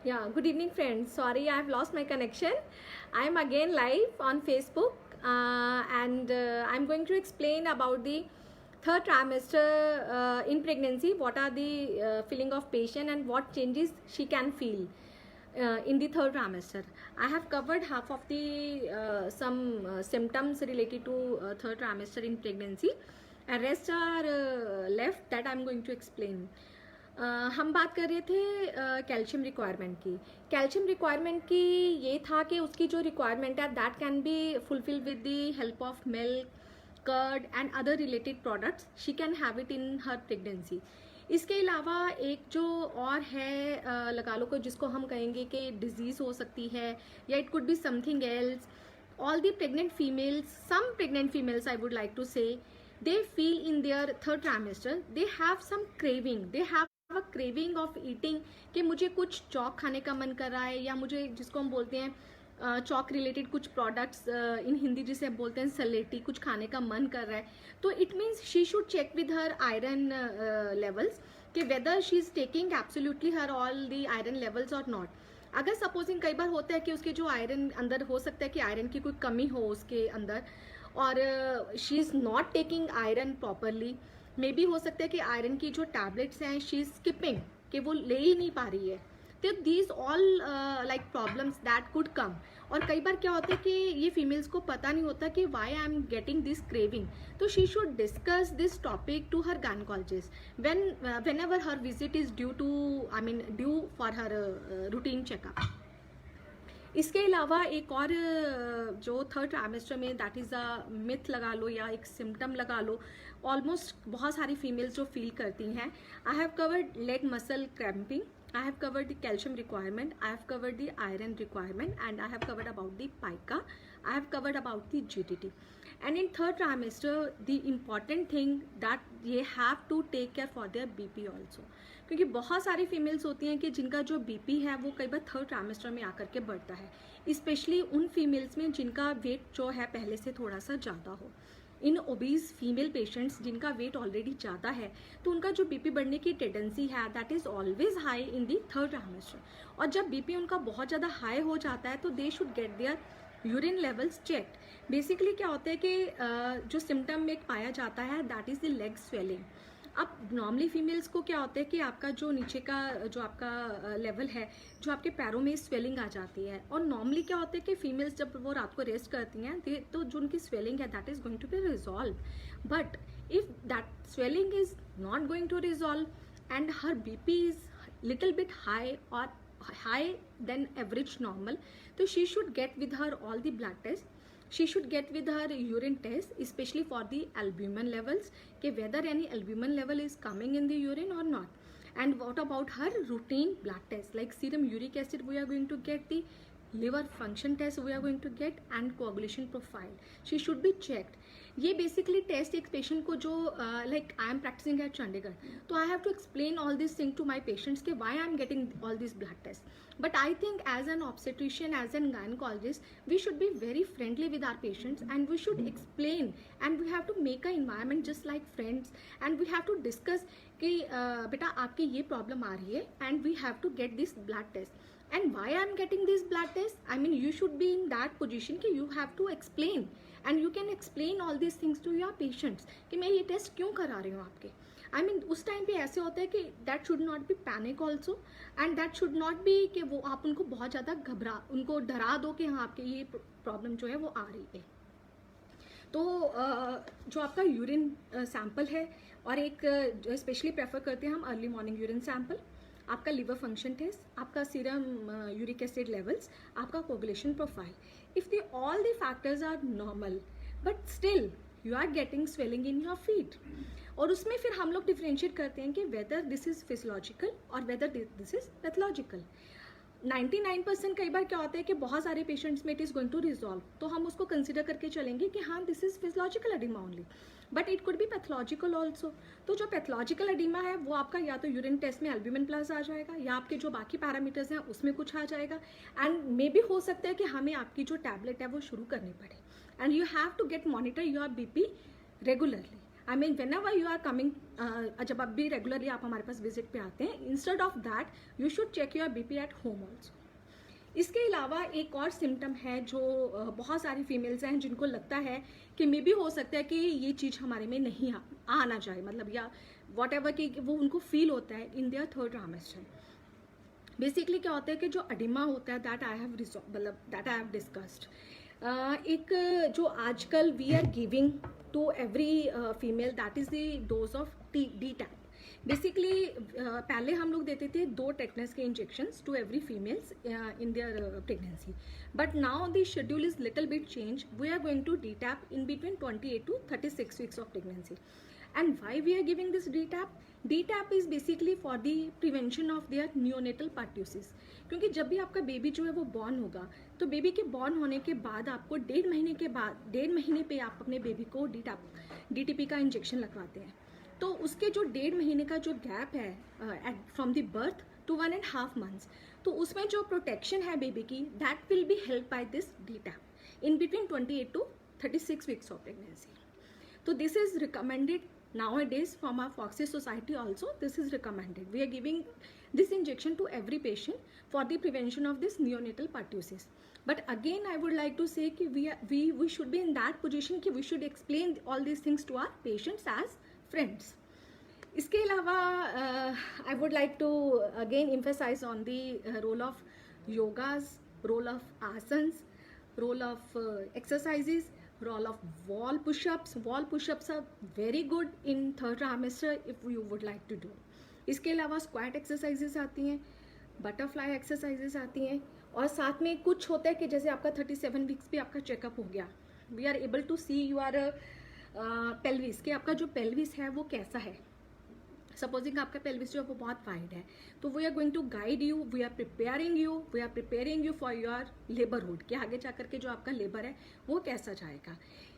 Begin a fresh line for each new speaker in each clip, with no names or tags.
Yeah, good evening friends. Sorry, I have lost my connection. I am again live on Facebook and I'm going to explain about the third trimester in pregnancy. What are the feeling of patient and what changes she can feel in the third trimester. I have covered half of the some symptoms related to third trimester in pregnancy and rest are left that I am going to explain. हम बात कर रहे थे calcium requirement की. Calcium requirement की ये था कि उसकी जो रिक्वायरमेंट है that can be fulfil with the help of milk, curd and other related products. She can have it in her pregnancy. इसके अलावा एक जो और है लगा लो को जिसको हम कहेंगे कि डिजीज़ हो सकती है या it could be something else. All the pregnant females, some pregnant females I would like to say, they feel in their third trimester they have some craving, they have a craving of eating कि मुझे कुछ चौक खाने का मन कर रहा है या मुझे जिसको हम बोलते हैं चौक रिलेटेड कुछ प्रोडक्ट्स इन हिंदी जिसे हम बोलते हैं सलेटी, कुछ खाने का मन कर रहा है. तो it means she should check with her iron levels कि whether she is taking absolutely her all the iron levels और नॉट. अगर सपोजिंग कई बार होता है कि उसके जो आयरन अंदर हो सकता है कि आयरन की कोई कमी हो उसके अंदर और she is not taking iron properly. May be हो सकता है कि आयरन की जो टैबलेट्स हैं शी इज स्किपिंग कि वो ले ही नहीं पा रही है. तो these all like problems that could come. और कई बार क्या होता है कि ये फीमेल्स को पता नहीं होता कि why I am getting this craving. तो she should discuss this topic to her gynaecologist whenever her visit is due to due for her routine checkup. इसके अलावा एक और जो थर्ड ट्राइमेस्टर में दैट इज़ अ मिथ लगा लो या एक सिम्टम लगा लो, ऑलमोस्ट बहुत सारी फीमेल्स जो फील करती हैं. I have covered leg muscle cramping, I have covered the calcium requirement, I have covered the iron requirement, and I have covered about the pica, I have covered about the GTT. And in third trimester the important thing that they have to take care for their BP also. क्योंकि बहुत सारी females होती हैं कि जिनका जो BP है वो कई बार थर्ड ट्राइमेस्टर में आकर के बढ़ता है, स्पेशली उन फीमेल्स में जिनका वेट जो है पहले से थोड़ा सा ज़्यादा हो. इन ओबीज फीमेल पेशेंट्स जिनका वेट ऑलरेडी ज़्यादा है तो उनका जो बीपी बढ़ने की टेंडेंसी है that is always high in the third trimester. और जब बीपी उनका बहुत ज़्यादा हाई हो जाता है तो they should get their urine levels checked. Basically क्या होता है कि जो सिम्टम में पाया जाता है that is the leg swelling. अब नॉर्मली फीमेल्स को क्या होता है कि आपका जो नीचे का जो आपका लेवल है जो आपके पैरों में स्वेलिंग आ जाती है. और नॉर्मली क्या होता है कि फीमेल्स जब वो रात को रेस्ट करती हैं तो जो उनकी स्वेलिंग है that is going to be resolve. But if that swelling is not going to resolve and her BP is little bit high और हाई देन एवरेज नॉर्मल, तो she should get with her all the blood test. She should get with her urine test, especially for the albumin levels, कि whether any albumin level is coming in the urine or not. And what about her routine blood test like serum uric acid we are going to get, the liver function test we are going to get, and coagulation profile she should be checked. ये basically test एक patient को जो like I am practising at Chandigarh तो I have to explain all this thing to my patients के why I am getting all this blood test. But I think as an obstetrician, as an gynecologist, we should be very friendly with our patients and we should explain and we have to make an environment just like friends and we have to discuss कि बेटा आपकी ये problem आ रही है and we have to get this blood test. And why I am getting this blood test? I mean you should be in that position कि you have to explain and you can explain all these things to your patients कि मैं ये test क्यों करा रही हूँ आपके. I mean उस टाइम पे ऐसे होता है कि that should not be panic also and that should not be कि वो आप उनको बहुत ज़्यादा उनको डरा दो कि हाँ आपके ये प्रॉब्लम जो है वो आ रही है. तो जो आपका यूरिन सैंपल है और एक स्पेशली प्रेफर करते हैं हम अर्ली मॉर्निंग यूरिन सैंपल, आपका लिवर फंक्शन टेस्ट, आपका सीरम यूरिक एसिड लेवल्स, आपका coagulation profile. If the all the factors are normal but still you are getting swelling in your feet, और उसमें फिर हम लोग डिफ्रेंशिएट करते हैं कि वेदर दिस इज़ फिजियोलॉजिकल और वेदर दिस इज़ पैथोलॉजिकल. 99% कई बार क्या होता है कि बहुत सारे पेशेंट्स में it is going to resolve तो हम उसको कंसिडर करके चलेंगे कि हाँ this is physiological oedema only, but it could be pathological also. तो जो पैथोलॉजिकल एडिमा है वो आपका या तो यूरिन टेस्ट में एल्ब्यूमिन प्लस आ जाएगा या आपके जो बाकी पैरामीटर्स हैं उसमें कुछ आ जाएगा एंड मे बी हो सकता है कि हमें आपकी जो टैबलेट है वो शुरू करनी पड़े. And you have to get monitor your BP regularly. I mean whenever you are coming, जब अब भी रेगुलरली आप हमारे पास विजिट पे आते हैं, instead of that you should check your BP at home also. इसके अलावा एक और सिम्टम है जो बहुत सारी फीमेल्स हैं जिनको लगता है कि मे भी हो सकता है कि ये चीज़ हमारे में नहीं आना चाहिए, मतलब या वॉट एवर कि वो उनको फील होता है in their third trimester. Basically क्या होता है कि जो अडिमा होता है दैट आई हैव डिस्कस्ड. एक जो आजकल we are giving to every female that is the dose of DTaP. Basically पहले हम लोग देते थे 2 टेटनस के injections to every females in their pregnancy, but now the schedule is little bit change. We are going to DTaP in between 28 to 36 weeks of pregnancy. And why we are giving this DTaP? DTaP is basically for the prevention of their neonatal pertussis. क्योंकि जब भी आपका baby जो है वो born होगा, तो baby के बॉर्न होने के बाद आपको 1.5 महीने पे आप अपने बेबी को DTP का इंजेक्शन लगवाते हैं. तो उसके जो 1.5 महीने का जो गैप है from the birth to 1.5 months, तो उसमें जो प्रोटेक्शन है बेबी की that will be help by this DTaP in between 28 to 36 weeks of pregnancy. So this is recommended nowadays from our Foxy Society also. This is recommended. We are giving this injection to every patient for the prevention of this neonatal pertussis. But again, I would like to say that we should be in that position कि we should explain all these things to our patients as friends. इसके अलावा I would like to again emphasize on the role of yogas, role of asanas, role of exercises, role of wall push-ups. Wall push-ups are very good in third trimester if you would like to do. इसके अलावा squat exercises आती हैं, butterfly exercises आती हैं, और साथ में कुछ होता है कि जैसे आपका 37 वीक्स पे आपका चेकअप हो गया, we are able to see your pelvis, कि आपका जो पेल्विस है वो कैसा है. सपोजिंग आपका पेल्विस जो है वो बहुत वाइड है, तो we are going to guide you, we are preparing you for your labourhood, कि आगे जा करके जो आपका लेबर है वो कैसा जाएगा.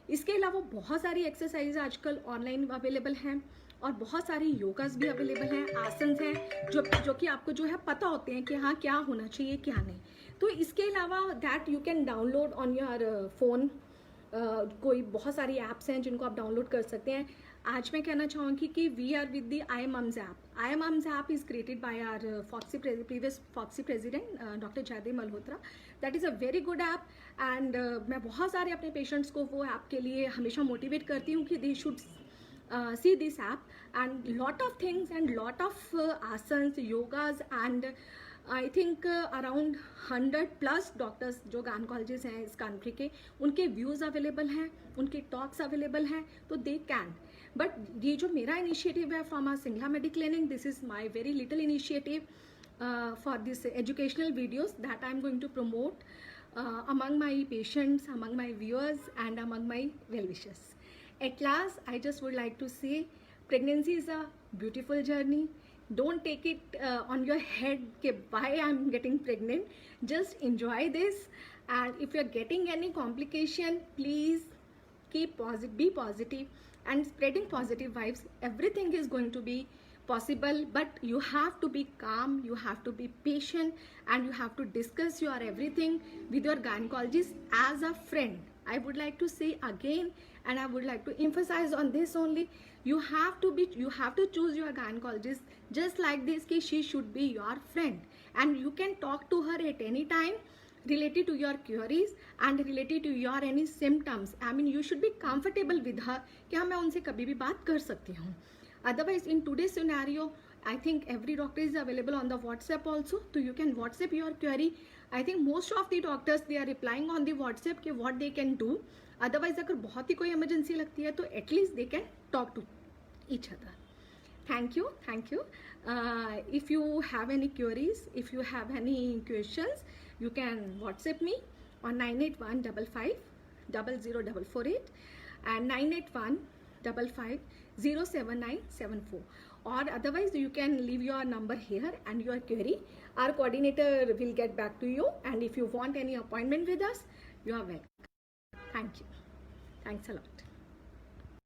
इसके अलावा बहुत सारी एक्सरसाइज आजकल ऑनलाइन अवेलेबल हैं, और बहुत सारी योगास भी अवेलेबल हैं, आसन्स हैं जो कि आपको जो है पता होते हैं कि हाँ क्या होना चाहिए क्या नहीं. तो इसके अलावा that you can download on your phone. कोई बहुत सारी ऐप्स हैं जिनको आप डाउनलोड कर सकते हैं. आज मैं कहना चाहूँगी कि we are with the IMAMS app. IMAMS app is created by our previous FOGSI president doctor Jaidev Malhotra. That is a very good app, and मैं बहुत सारे अपने पेशेंट्स को वो ऐप के लिए हमेशा मोटिवेट करती हूँ कि they should see this app, and lot of things and lot of asanas, yogas, and I think around 100+ doctors जो गायनेकोलॉजिस्ट हैं इस कंट्री के, उनके व्यूज़ अवेलेबल हैं, उनके टॉक्स अवेलेबल हैं, तो दे कैन. बट ये जो मेरा इनिशिएटिव है from R Singla Mediclinic, this is my very little initiative for this educational videos that I am going to promote among my patients, among my viewers, and among my well-wishers. At last, I just would like to say, pregnancy is a beautiful journey. Don't take it on your head that why I'm getting pregnant. Just enjoy this, and if you're getting any complication, please be positive and spreading positive vibes. Everything is going to be possible, but you have to be calm, you have to be patient, and you have to discuss your everything with your gynecologist as a friend. I would like to say again, and I would like to emphasize on this only, you have to choose your gynecologist just like this, कि she should be your friend, and you can talk to her at any time related to your queries and related to your any symptoms. I mean, you should be comfortable with her कि हाँ मैं उनसे कभी भी बात कर सकती हूँ. Otherwise, in today's scenario, I think every doctor is available on the WhatsApp also, so you can WhatsApp your query. I think most of the doctors, they are replying on the WhatsApp कि what they can do. Otherwise, अगर बहुत ही कोई emergency लगती है तो at least they can talk to each other. Thank you. If you have any queries, if you have any questions, you can WhatsApp me on 98155 and 98155 or otherwise you can leave your number here and your query. Our coordinator will get back to you, and if you want any appointment with us, you are welcome. Thank you. Thanks a lot.